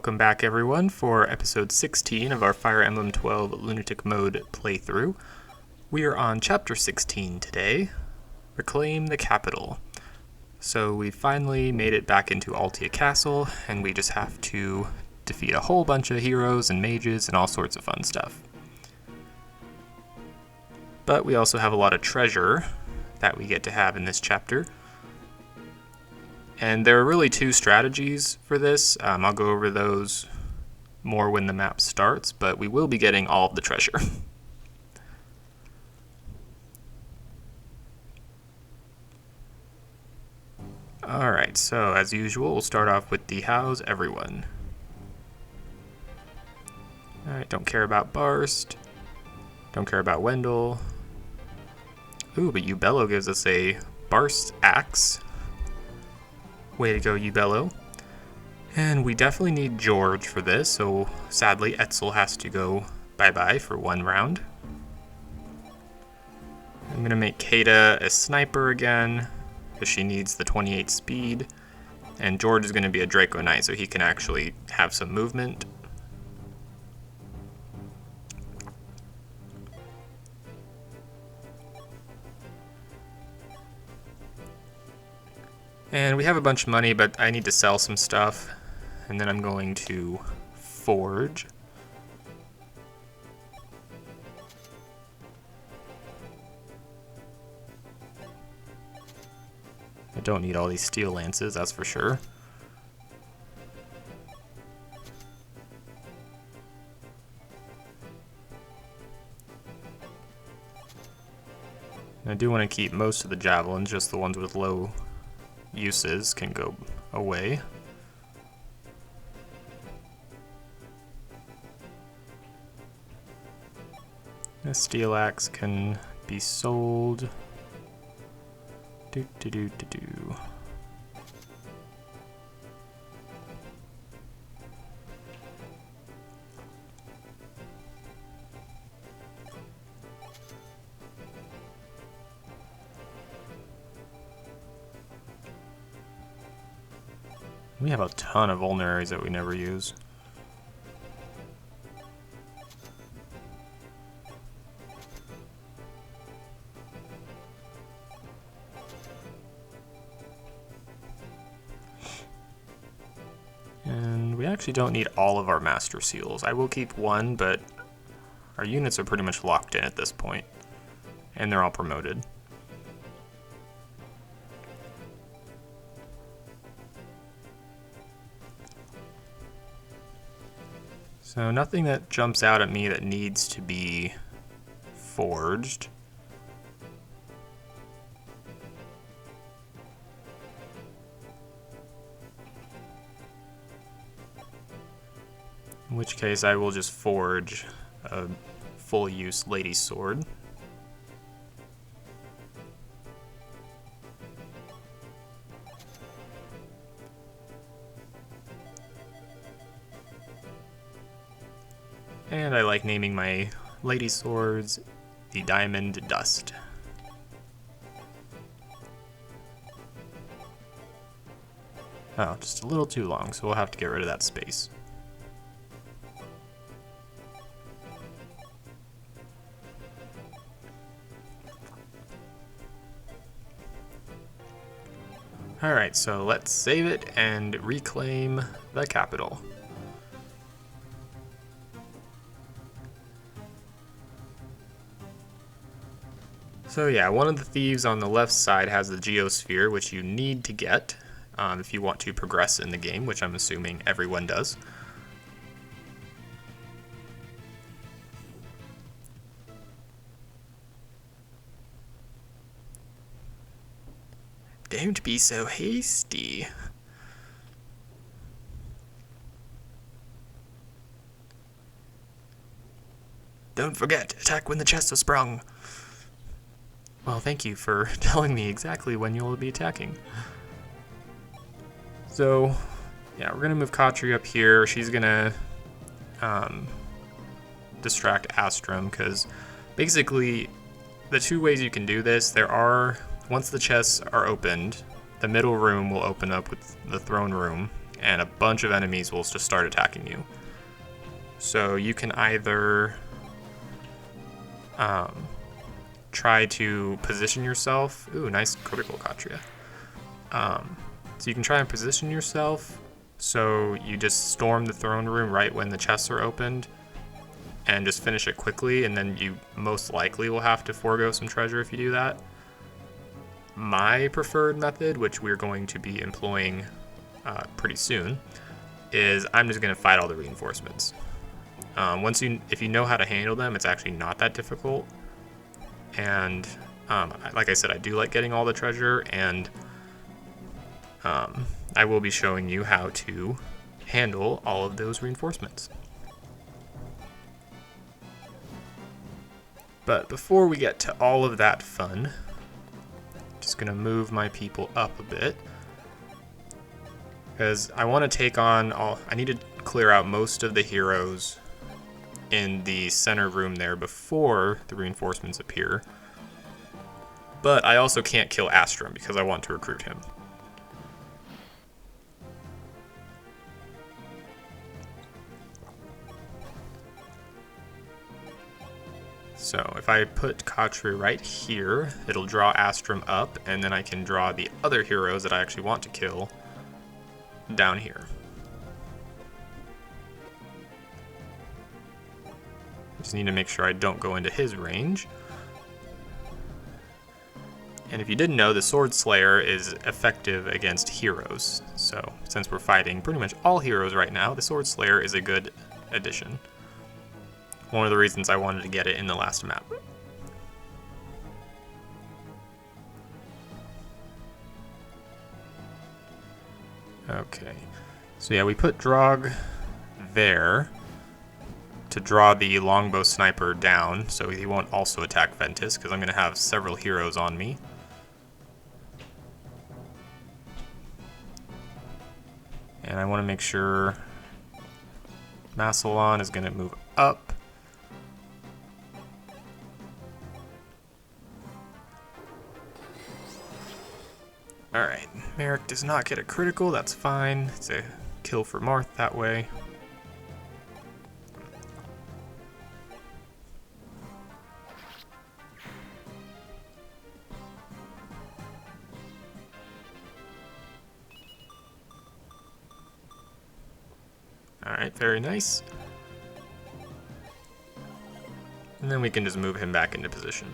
Welcome back everyone for episode 16 of our Fire Emblem 12 Lunatic mode playthrough. We are on chapter 16 today, Reclaim the Capital. So we finally made it back into Altea Castle, and we just have to defeat a whole bunch of heroes and mages and all sorts of fun stuff. But we also have a lot of treasure that we get to have in this chapter. And there are really two strategies for this. I'll go over those more when the map starts, but we will be getting all of the treasure. Alright, so as usual, we'll start off with the how's everyone. Alright, don't care about Barst. Don't care about Wendell. Ooh, but Ubello gives us a Barst axe. Way to go, Ubello. And we definitely need George for this, so sadly Etzel has to go bye-bye for one round. I'm going to make Kata a sniper again, because she needs the 28 speed. And George is going to be a Draco Knight, so he can actually have some movement. And we have a bunch of money, but I need to sell some stuff. And then I'm going to forge. I don't need all these steel lances, that's for sure. I do want to keep most of the javelins, just the ones with low uses can go away. The steel axe can be sold. Do. We have a ton of vulneraries that we never use. And we actually don't need all of our master seals. I will keep one, but our units are pretty much locked in at this point. And they're all promoted. So nothing that jumps out at me that needs to be forged. In which case I will just forge a full use lady's sword. And I like naming my lady swords the Diamond Dust. Oh, just a little too long, so we'll have to get rid of that space. Alright, so let's save it and reclaim the capital. So yeah, one of the thieves on the left side has the geosphere, which you need to get if you want to progress in the game, which I'm assuming everyone does. Don't be so hasty. Don't forget, attack when the chests are sprung. Well, thank you for telling me exactly when you'll be attacking. So, yeah, we're gonna move Katri up here. She's gonna distract Astrum, because basically the two ways you can do this, there are, once the chests are opened, the middle room will open up with the throne room, and a bunch of enemies will just start attacking you. So you can either try to position yourself. Ooh, nice critical Katria. So you can try and position yourself so you just storm the throne room right when the chests are opened and just finish it quickly, and then you most likely will have to forego some treasure if you do that. My preferred method, which we're going to be employing pretty soon, is I'm just going to fight all the reinforcements. If you know how to handle them, it's actually not that difficult. And like I said, I do like getting all the treasure, and I will be showing you how to handle all of those reinforcements. But before we get to all of that fun, just gonna move my people up a bit, because I want to take on I need to clear out most of the heroes in the center room there before the reinforcements appear. But I also can't kill Astrum because I want to recruit him. So if I put Katri right here, it'll draw Astrum up, and then I can draw the other heroes that I actually want to kill down here. Just need to make sure I don't go into his range. And if you didn't know, the Sword Slayer is effective against heroes. So since we're fighting pretty much all heroes right now, the Sword Slayer is a good addition. One of the reasons I wanted to get it in the last map. Okay, so yeah, we put Drog there to draw the longbow sniper down, so he won't also attack Ventus, because I'm going to have several heroes on me. And I want to make sure Massillon is going to move up. Alright, Merrick does not get a critical, that's fine. It's a kill for Marth that way. Alright, very nice. And then we can just move him back into position.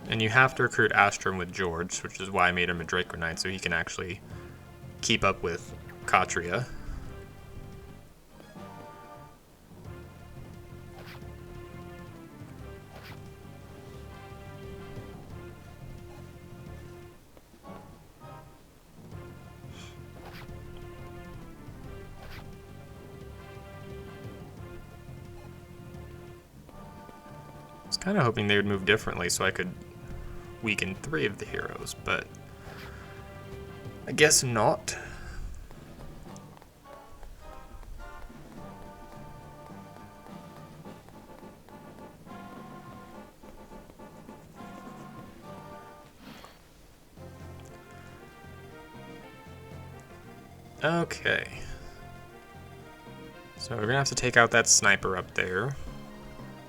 And you have to recruit Astrum with George, which is why I made him a Draco Knight, so he can actually keep up with Katria. I was kind of hoping they would move differently so I could weaken 3 of the heroes, but I guess not. Okay. So we're gonna have to take out that sniper up there.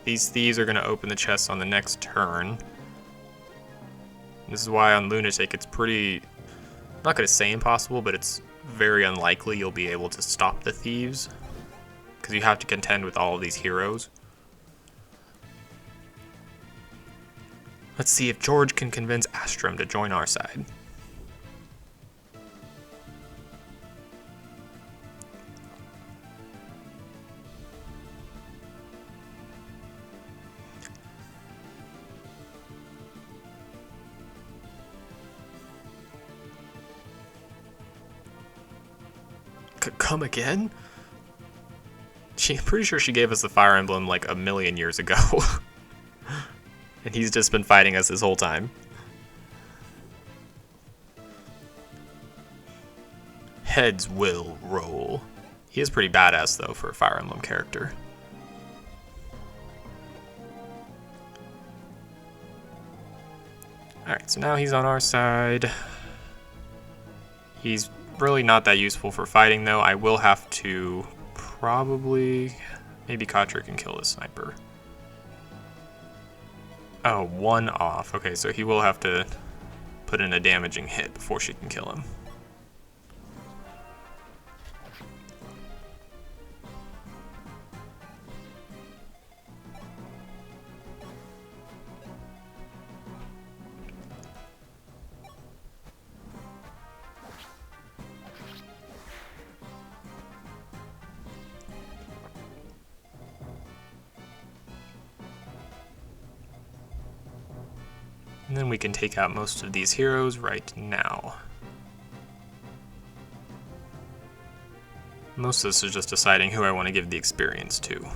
These thieves are gonna open the chests on the next turn. This is why on Lunatic it's pretty, I'm not gonna say impossible, but it's very unlikely you'll be able to stop the thieves, because you have to contend with all of these heroes. Let's see if George can convince Astrum to join our side. Come again? I'm pretty sure she gave us the Fire Emblem like a million years ago. And he's just been fighting us this whole time. heads will roll. He is pretty badass, though, for a Fire Emblem character. Alright, so now he's on our side. He's really not that useful for fighting, though. I will have to probably... Maybe Katra can kill this sniper. Oh, 1 off. Okay, so he will have to put in a damaging hit before she can kill him. And then we can take out most of these heroes right now. Most of this is just deciding who I want to give the experience to.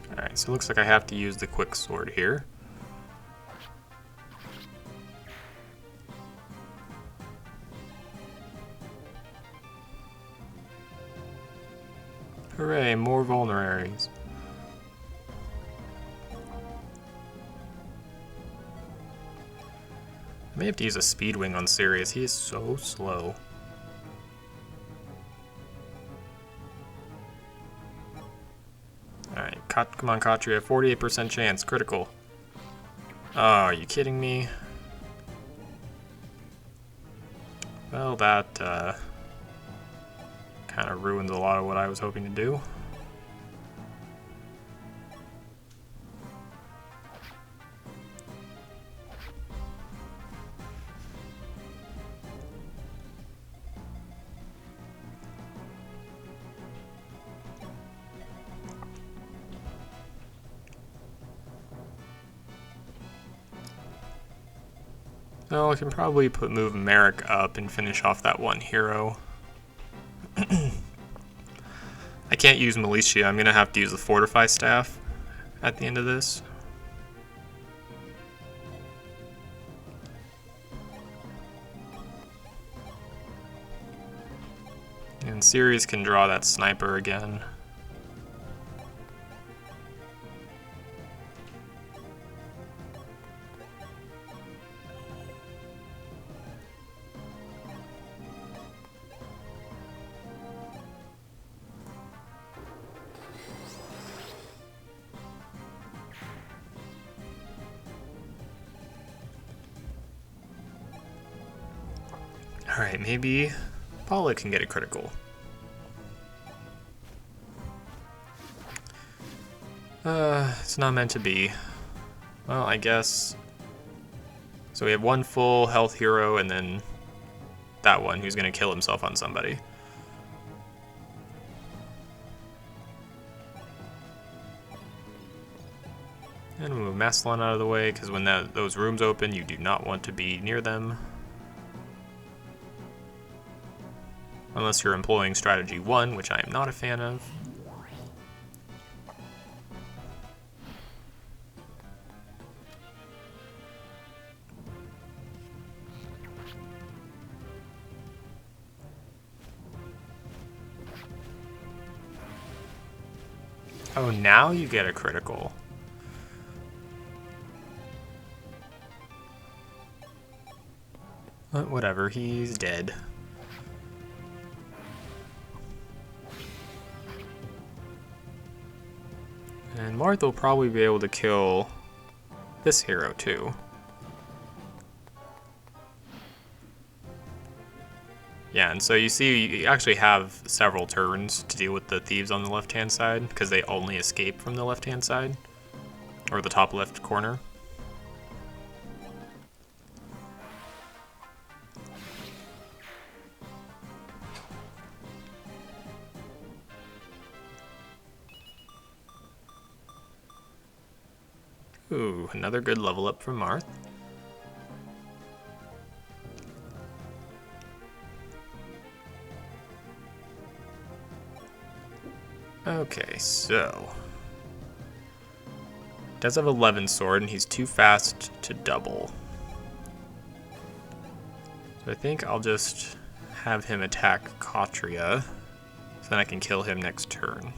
Alright, so it looks like I have to use the quick sword here. Hooray, more vulneraries. I may have to use a speed wing on Sirius, he is so slow. Alright, come on Katria, 48% chance, critical. Oh, are you kidding me? Well, that kind of ruins a lot of what I was hoping to do. So I can probably move Merrick up and finish off that one hero. I can't use Militia, I'm gonna have to use the Fortify Staff at the end of this. And Sirius can draw that sniper again. Alright, maybe Paula can get a critical. It's not meant to be. Well, I guess. So we have one full health hero and then that one who's gonna kill himself on somebody. And we'll move Maslon out of the way, because when those rooms open, you do not want to be near them. Unless you're employing strategy 1, which I am not a fan of. Oh, now you get a critical. But whatever, he's dead. And Martha will probably be able to kill this hero too. Yeah, and so you see you actually have several turns to deal with the thieves on the left-hand side, because they only escape from the left-hand side, or the top left corner. Ooh, another good level up from Marth. Okay, so does have 11 sword, and he's too fast to double. So I think I'll just have him attack Katria, so then I can kill him next turn.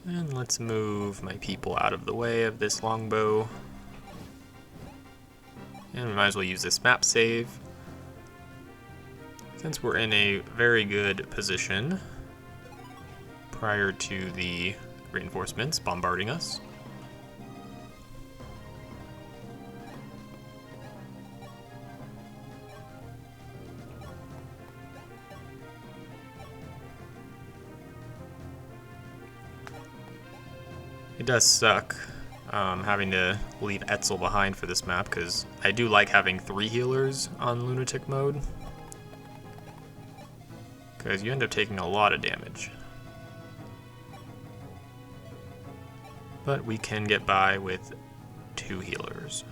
And let's move my people out of the way of this longbow. And we might as well use this map save, since we're in a very good position prior to the reinforcements bombarding us. It does suck having to leave Etzel behind for this map, because I do like having 3 healers on Lunatic mode, because you end up taking a lot of damage. But we can get by with 2 healers.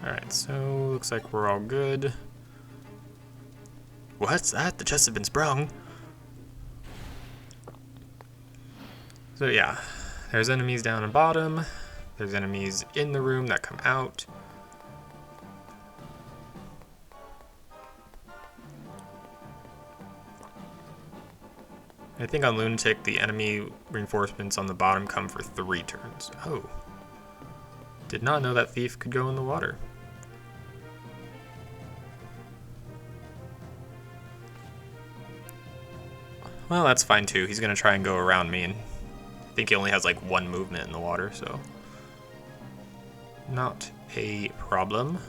Alright, so looks like we're all good. What's that? The chests have been sprung. So yeah, there's enemies down and bottom. There's enemies in the room that come out. I think on Lunatic, the enemy reinforcements on the bottom come for 3 turns. Oh. Did not know that thief could go in the water. Well, that's fine too. He's gonna try and go around me, and I think he only has like 1 movement in the water, so not a problem.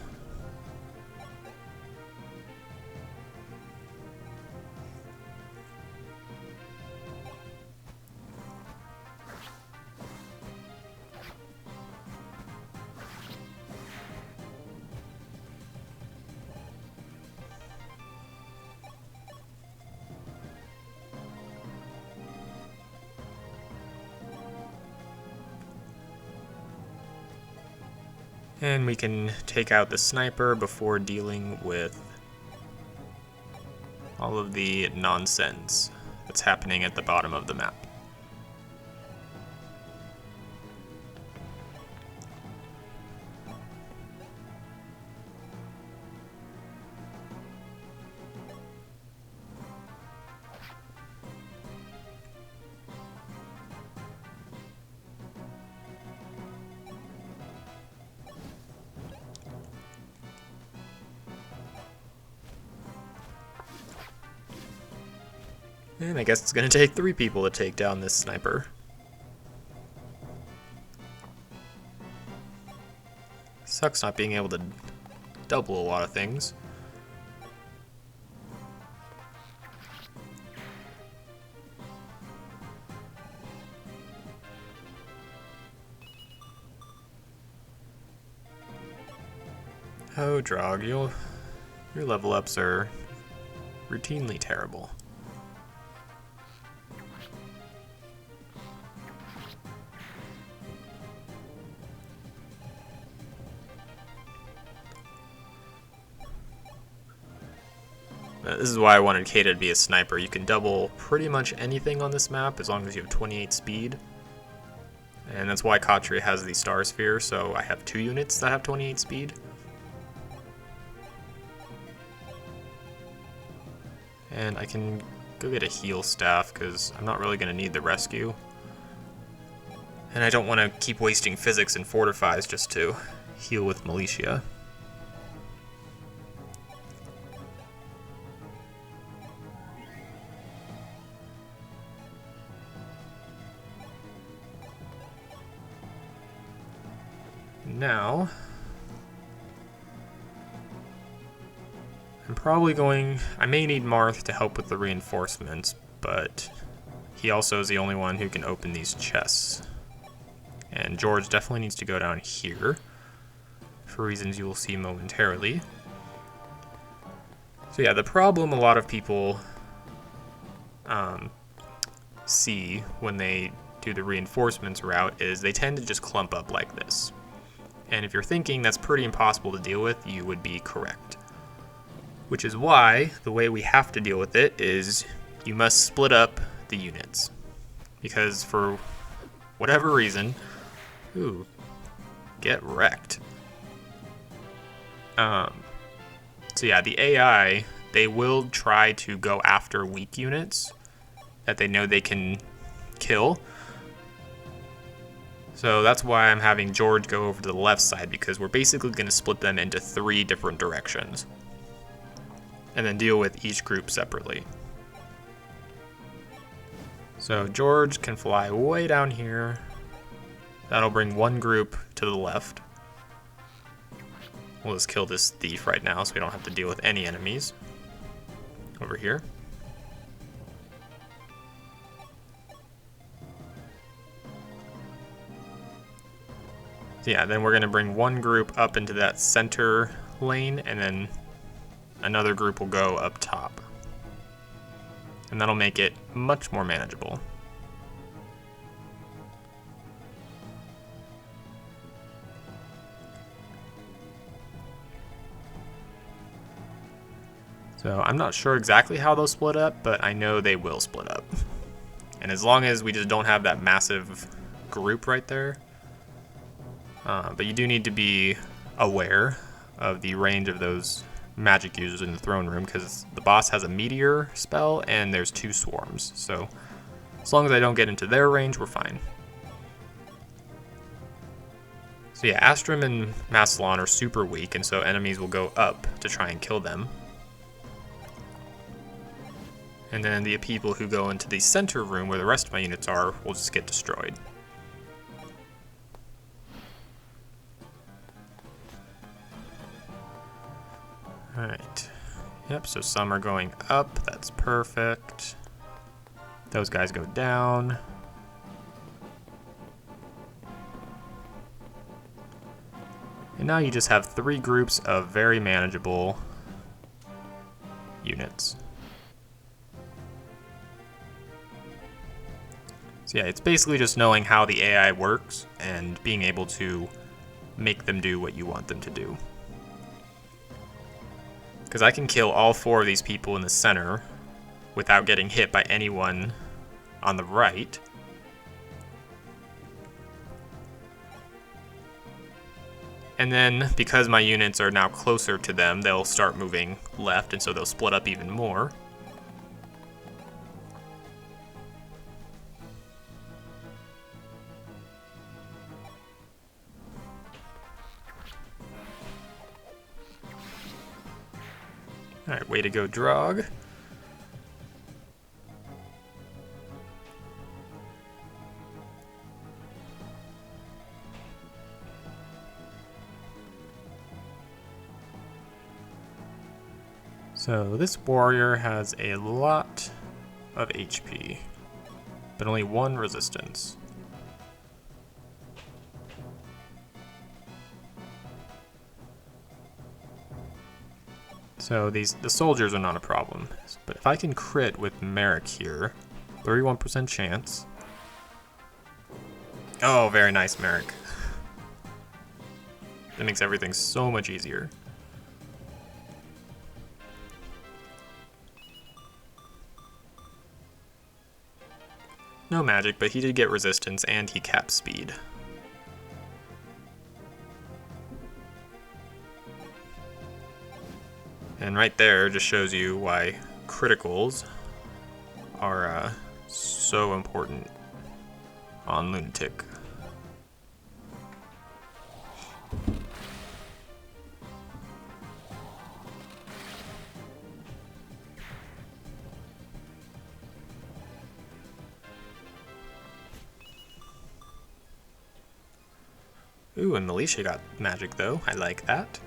And we can take out the sniper before dealing with all of the nonsense that's happening at the bottom of the map. And I guess it's going to take 3 people to take down this sniper. Sucks not being able to double a lot of things. Oh, Drog, your level ups are routinely terrible. This is why I wanted Kata to be a sniper. You can double pretty much anything on this map as long as you have 28 speed. And that's why Katria has the Star Sphere, so I have 2 units that have 28 speed. And I can go get a heal staff, because I'm not really going to need the rescue. And I don't want to keep wasting physics and fortifies just to heal with militia. now I'm probably going... I may need Marth to help with the reinforcements, but he also is the only one who can open these chests. And George definitely needs to go down here, for reasons you will see momentarily. So yeah, the problem a lot of people see when they do the reinforcements route is they tend to just clump up like this. And if you're thinking that's pretty impossible to deal with, you would be correct. Which is why the way we have to deal with it is you must split up the units. Because for whatever reason, ooh, get wrecked. So yeah, the AI, they will try to go after weak units that they know they can kill. So that's why I'm having George go over to the left side, because we're basically going to split them into 3 different directions. And then deal with each group separately. So George can fly way down here. That'll bring one group to the left. We'll just kill this thief right now so we don't have to deal with any enemies. Over here. So yeah, then we're going to bring one group up into that center lane, and then another group will go up top. And that'll make it much more manageable. So I'm not sure exactly how they'll split up, but I know they will split up. And as long as we just don't have that massive group right there. But you do need to be aware of the range of those magic users in the throne room, because the boss has a meteor spell and there's 2 swarms. So as long as I don't get into their range, we're fine. So yeah, Astrum and Massillon are super weak, and so enemies will go up to try and kill them. And then the people who go into the center room where the rest of my units are will just get destroyed. Alright. Yep, so some are going up. That's perfect. Those guys go down. And now you just have 3 groups of very manageable units. So yeah, it's basically just knowing how the AI works and being able to make them do what you want them to do. Because I can kill all 4 of these people in the center without getting hit by anyone on the right. And then, because my units are now closer to them, they'll start moving left, and so they'll split up even more. Alright, way to go, Drog. So this warrior has a lot of HP, but only 1 resistance. So the soldiers are not a problem, but if I can crit with Merrick here, 31% chance. Oh, very nice, Merrick. That makes everything so much easier. No magic, but he did get resistance and he capped speed. And right there just shows you why criticals are so important on Lunatic. Ooh, and Militia got magic though. I like that.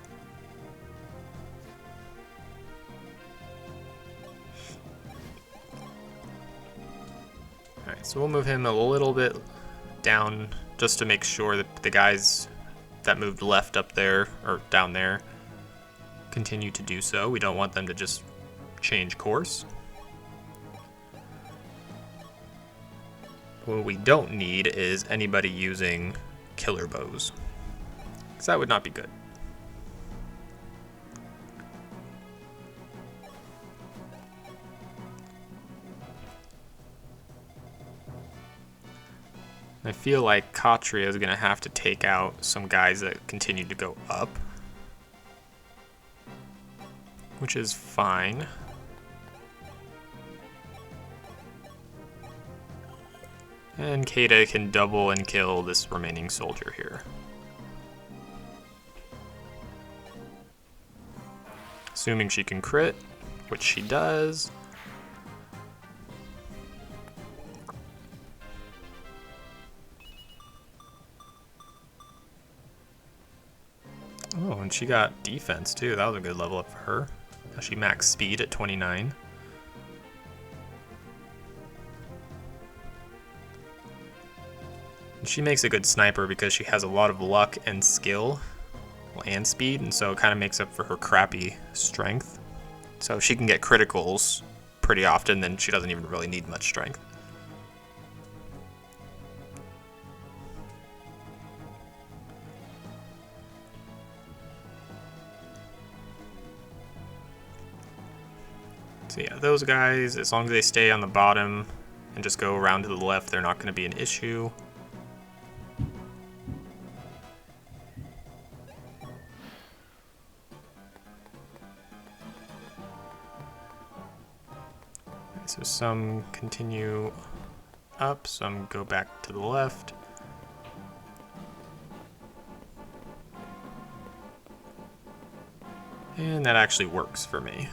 Alright, so we'll move him a little bit down just to make sure that the guys that moved left up there, or down there, continue to do so. We don't want them to just change course. What we don't need is anybody using killer bows, because that would not be good. I feel like Katria is going to have to take out some guys that continue to go up, which is fine. And Kata can double and kill this remaining soldier here. Assuming she can crit, which she does. Oh, and she got defense too. That was a good level up for her. Now she maxed speed at 29. And she makes a good sniper because she has a lot of luck and skill and speed, and so it kind of makes up for her crappy strength. So if she can get criticals pretty often, then she doesn't even really need much strength. So yeah, those guys, as long as they stay on the bottom and just go around to the left, they're not going to be an issue. So some continue up, some go back to the left. And that actually works for me.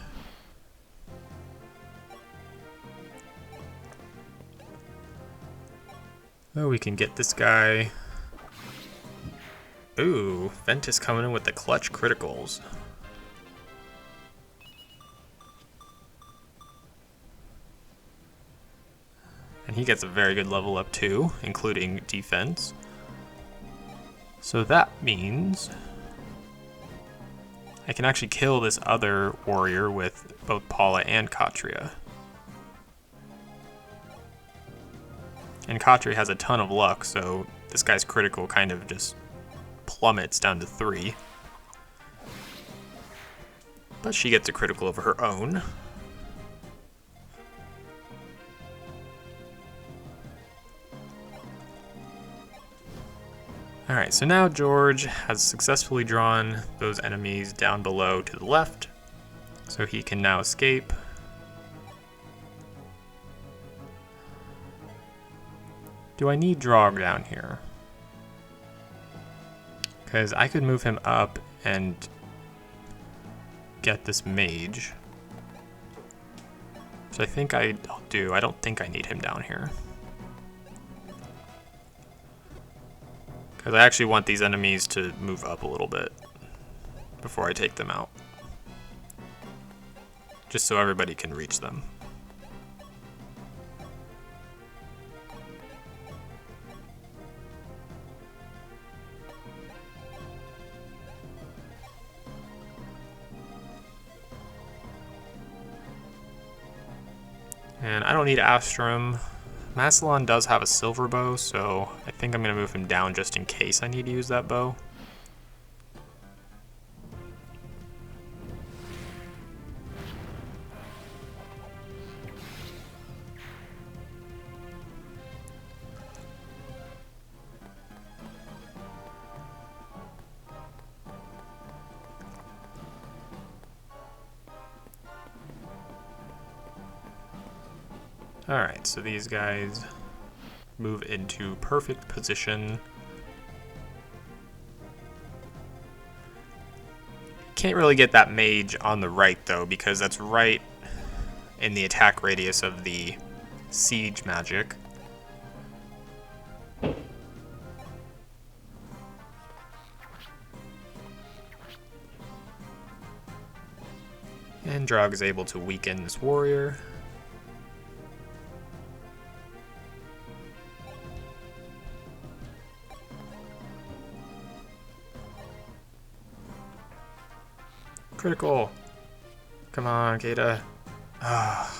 Oh, we can get this guy. Ooh, Ventus coming in with the clutch criticals. And he gets a very good level up too, including defense. So that means I can actually kill this other warrior with both Paula and Katria. And Katria has a ton of luck, so this guy's critical kind of just plummets down to 3. But she gets a critical of her own. Alright, so now George has successfully drawn those enemies down below to the left, so he can now escape. Do I need Draug down here? Because I could move him up and get this mage. So I think I'll do. I don't think I need him down here. Because I actually want these enemies to move up a little bit before I take them out. Just so everybody can reach them. And I don't need Astrum. Massillon does have a silver bow, so I think I'm going to move him down just in case I need to use that bow. Alright, so these guys move into perfect position. Can't really get that mage on the right though, because that's right in the attack radius of the siege magic. And Draug is able to weaken this warrior. Critical! Come on, Kata. Ah.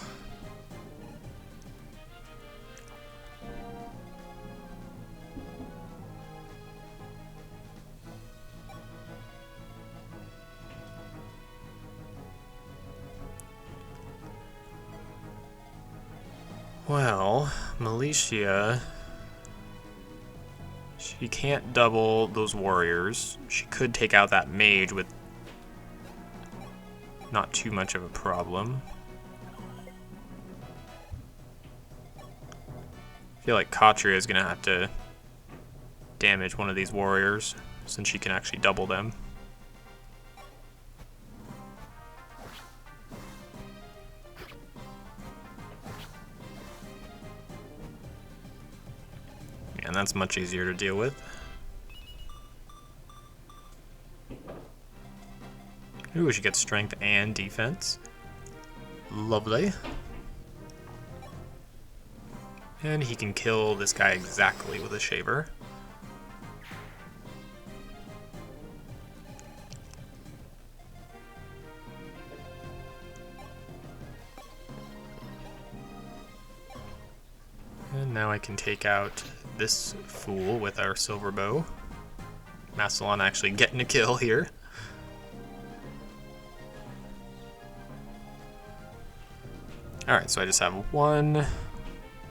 Well, Militia, she can't double those warriors. She could take out that mage with not too much of a problem. I feel like Katria is going to have to damage one of these warriors since she can actually double them. And that's much easier to deal with. Ooh, she gets strength and defense. Lovely. And he can kill this guy exactly with a shaver. And now I can take out this fool with our silver bow. Massillon actually getting a kill here. Alright, so I just have one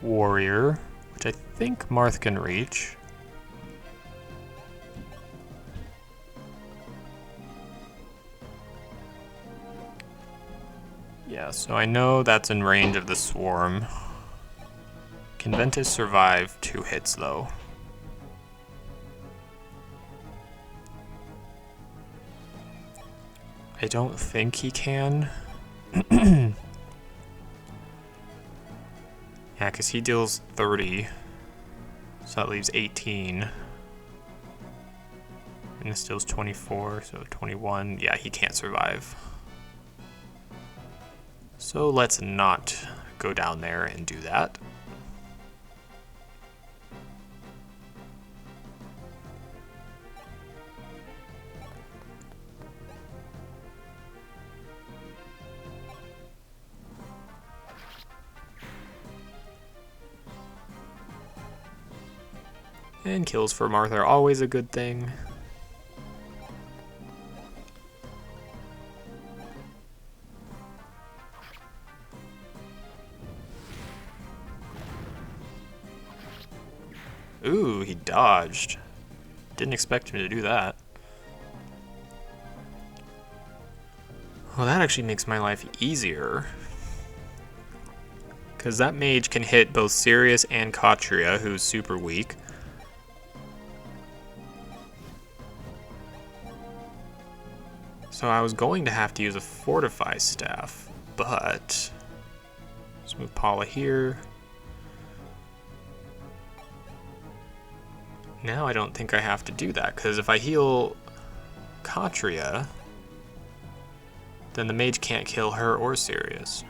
warrior, which I think Marth can reach. Yeah, so I know that's in range of the swarm. Can Ventus survive 2 hits, though? I don't think he can. Yeah, because he deals 30. So that leaves 18. And this deals 24, so 21. Yeah, he can't survive. So let's not go down there and do that. And kills for Marth are always a good thing. Ooh, he dodged. Didn't expect him to do that. Well, that actually makes my life easier. Because that mage can hit both Sirius and Katria, who's super weak. So I was going to have to use a Fortify Staff, but let's move Paula here. Now I don't think I have to do that, because if I heal Katria, then the mage can't kill her or Sirius.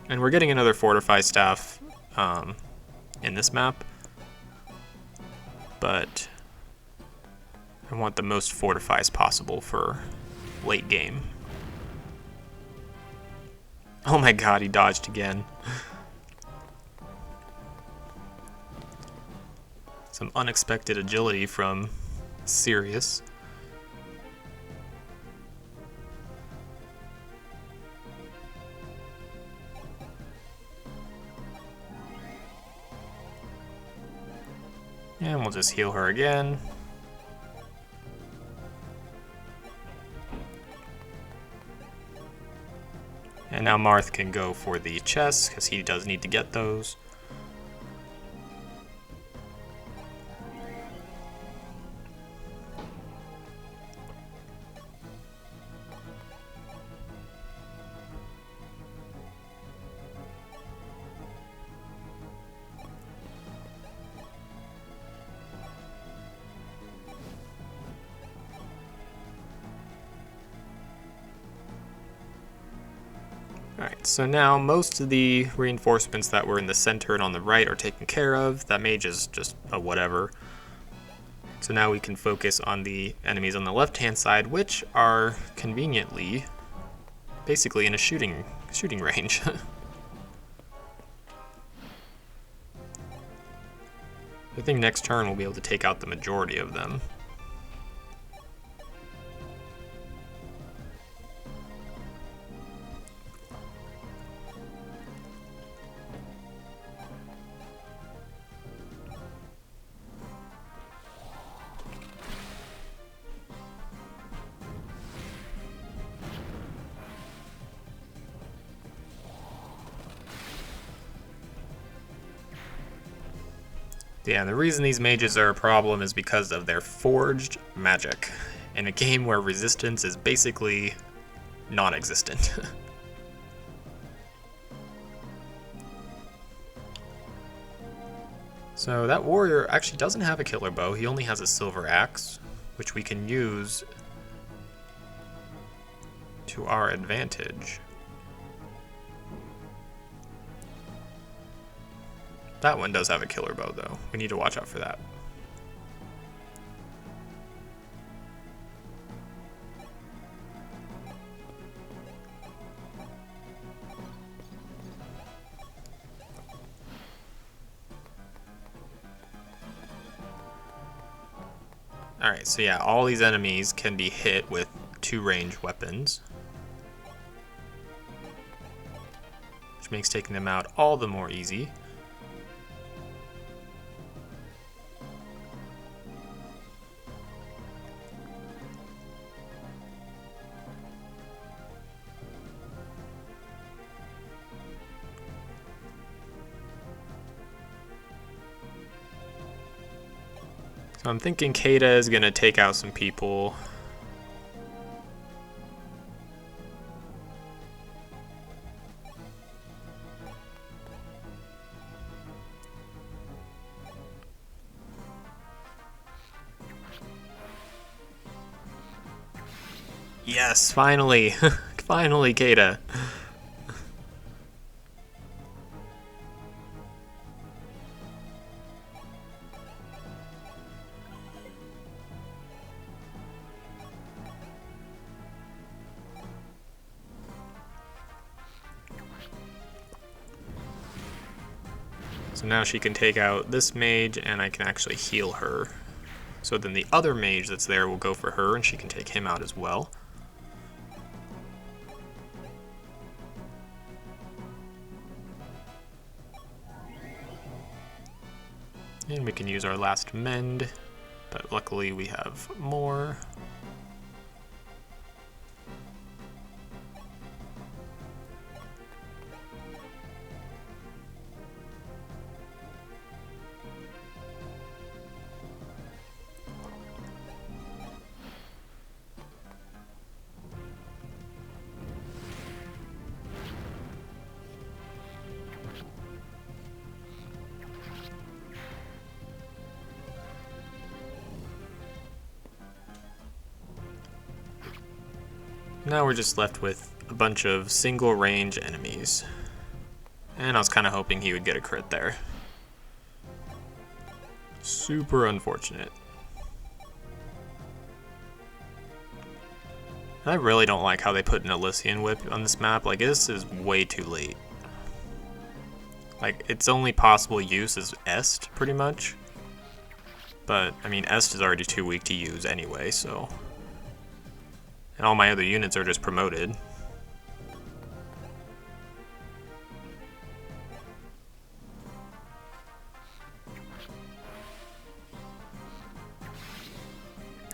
And we're getting another Fortify Staff in this map, but I want the most fortifies possible for late game. Oh my god, he dodged again. Some unexpected agility from Sirius. And we'll just heal her again. And now Marth can go for the chests, because he does need to get those. Alright, so now most of the reinforcements that were in the center and on the right are taken care of. That mage is just a whatever. So now we can focus on the enemies on the left-hand side, which are conveniently basically in a shooting range. I think next turn we'll be able to take out the majority of them. Yeah, the reason these mages are a problem is because of their forged magic in a game where resistance is basically non-existent. So that warrior actually doesn't have a killer bow, he only has a silver axe, which we can use to our advantage. That one does have a killer bow, though. We need to watch out for that. Alright, so yeah, all these enemies can be hit with 2 ranged weapons, which makes taking them out all the more easy. So I'm thinking Kada is going to take out some people. Yes, finally! Finally, Kada! So now she can take out this mage, and I can actually heal her. So then the other mage that's there will go for her, and she can take him out as well. And we can use our last mend, but luckily we have more. Now we're just left with a bunch of single range enemies. And I was kind of hoping he would get a crit there. Super unfortunate. I really don't like how they put an Elysian Whip on this map. Like, this is way too late. Like, its only possible use is Est, pretty much. But, I mean, Est is already too weak to use anyway, so... And all my other units are just promoted.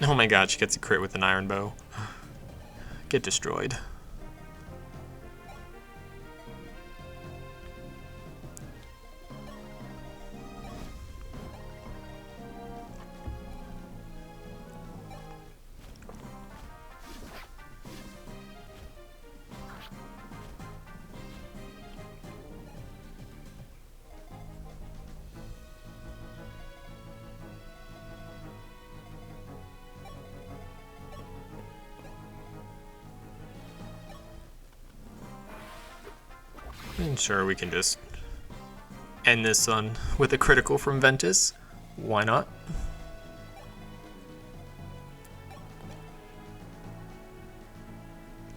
Oh my god, she gets a crit with an iron bow. Get destroyed. And sure, we can just end this with a critical from Ventus. Why not?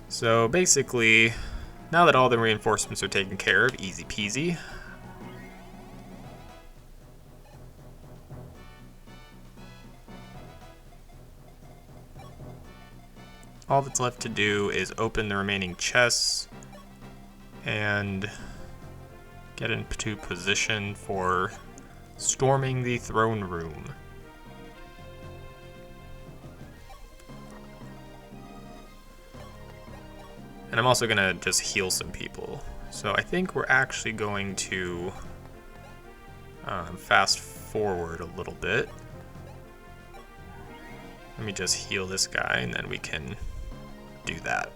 So basically, now that all the reinforcements are taken care of, easy peasy. All that's left to do is open the remaining chests and get into position for storming the throne room. And I'm also gonna just heal some people. So I think we're actually going to fast forward a little bit. Let me just heal this guy and then we can do that.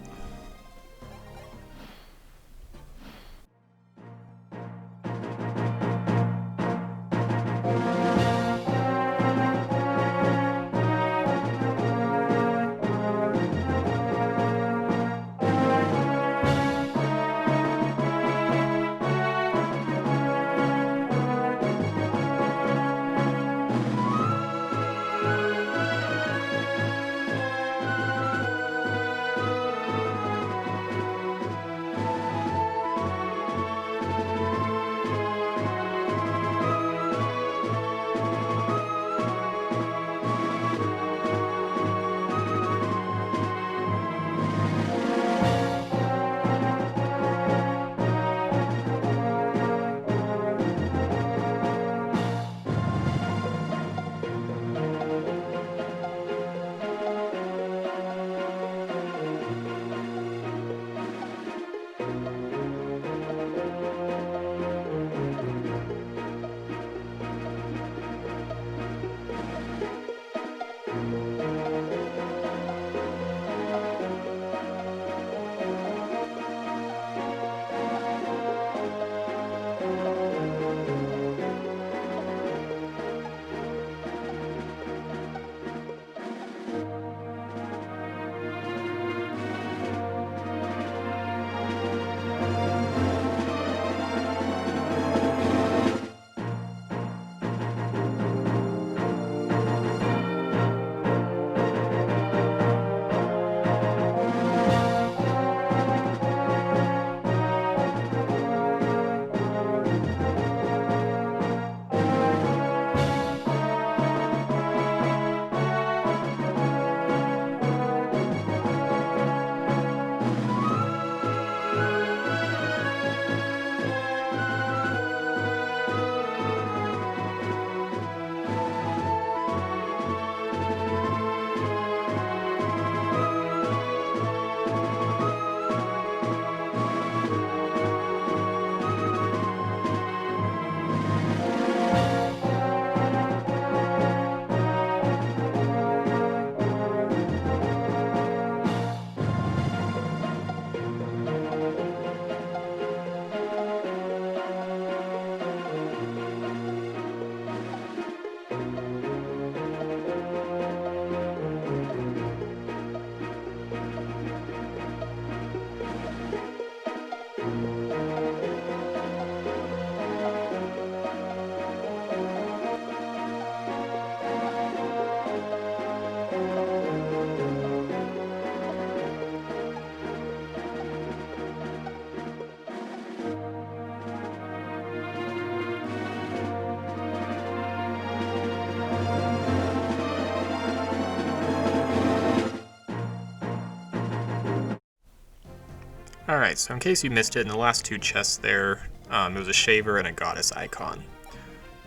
Alright, so in case you missed it, in the last two chests there, it was a shaver and a goddess icon.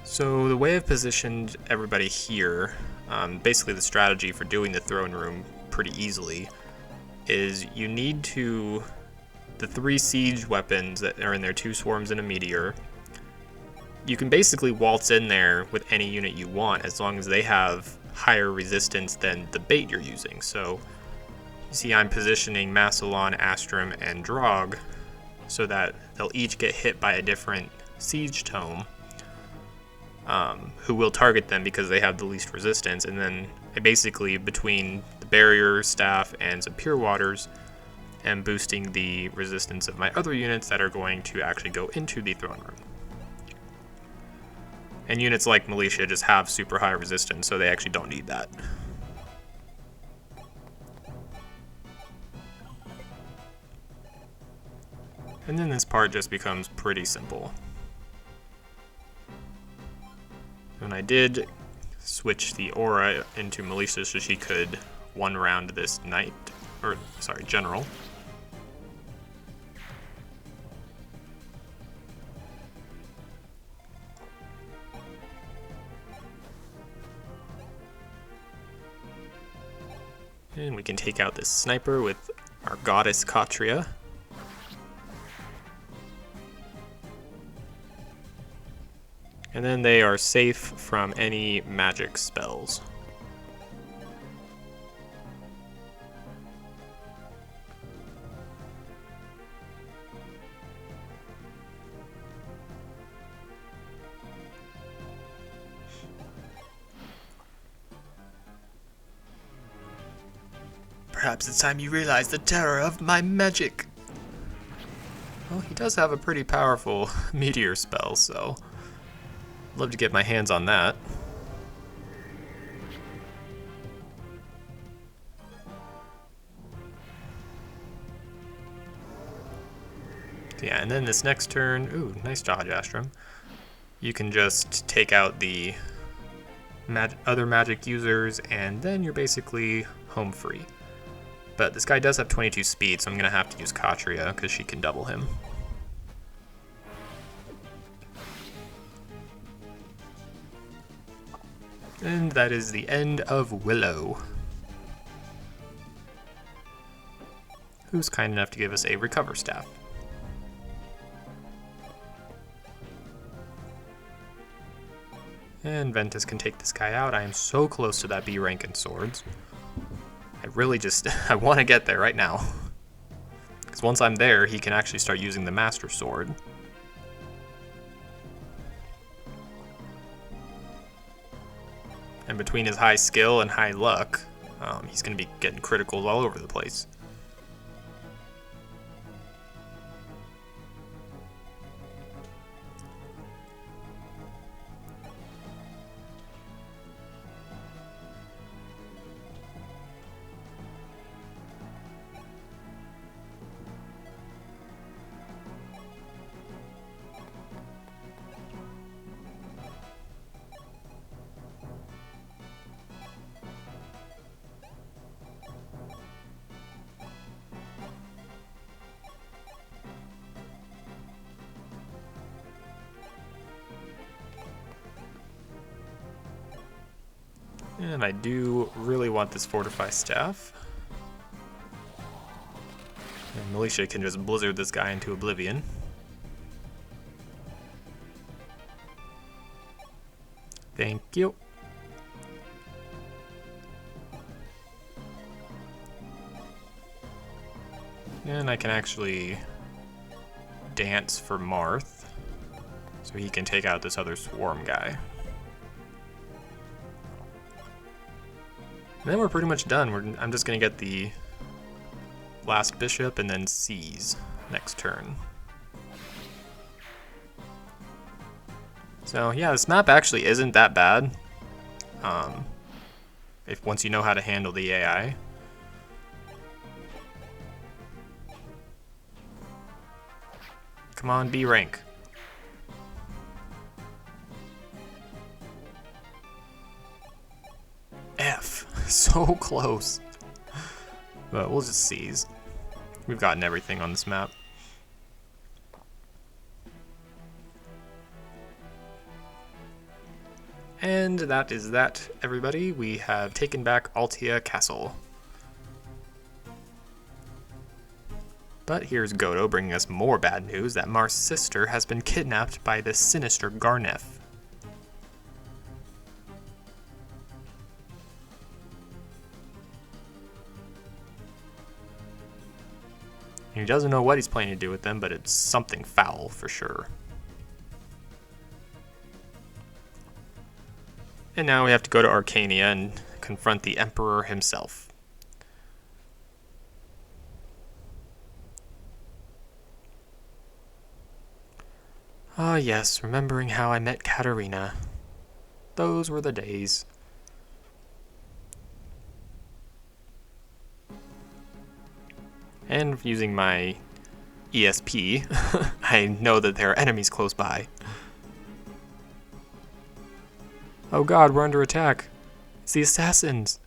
So the way I've positioned everybody here, basically the strategy for doing the throne room pretty easily, is you need to, the 3 siege weapons that are in there, 2 swarms and a meteor, you can basically waltz in there with any unit you want as long as they have higher resistance than the bait you're using. So you see I'm positioning Massillon, Astrum, and Drog so that they'll each get hit by a different siege tome who will target them because they have the least resistance. And then I basically, between the barrier staff and some pure waters, and boosting the resistance of my other units that are going to actually go into the throne room. And units like Militia just have super high resistance, so they actually don't need that. And then this part just becomes pretty simple. And I did switch the aura into Militia so she could one round this knight, or sorry, general. And we can take out this sniper with our goddess Katria. And then they are safe from any magic spells. Perhaps it's time you realize the terror of my magic. Well, he does have a pretty powerful meteor spell, so I'd love to get my hands on that. Yeah, and then this next turn, ooh, nice dodge, Astrum. You can just take out the other magic users, and then you're basically home free. But this guy does have 22 speed, so I'm going to have to use Katria, because she can double him. And that is the end of Willow, who's kind enough to give us a recover staff. And Ventus can take this guy out. I am so close to that B rank in swords. I really just, I want to get there right now. Because once I'm there, he can actually start using the Master Sword. And between his high skill and high luck, he's going to be getting criticals all over the place. And I do really want this Fortify Staff. And Militia can just blizzard this guy into oblivion. Thank you. And I can actually dance for Marth, so he can take out this other swarm guy. And then we're pretty much done. I'm just going to get the last bishop and then seize next turn. So yeah, this map actually isn't that bad. If once you know how to handle the AI. Come on, B rank. F. So close. But we'll just seize. We've gotten everything on this map. And that is that, everybody. We have taken back Altea Castle. But here's Godo bringing us more bad news that Mar's sister has been kidnapped by the sinister Garneth. He doesn't know what he's planning to do with them, but it's something foul for sure. And now we have to go to Arcania and confront the Emperor himself. Ah yes, remembering how I met Katerina. Those were the days. And using my ESP, I know that there are enemies close by. Oh god, we're under attack. It's the assassins.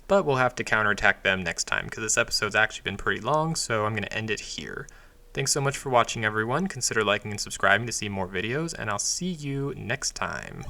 But we'll have to counterattack them next time, because this episode's actually been pretty long, so I'm going to end it here. Thanks so much for watching, everyone. Consider liking and subscribing to see more videos, and I'll see you next time.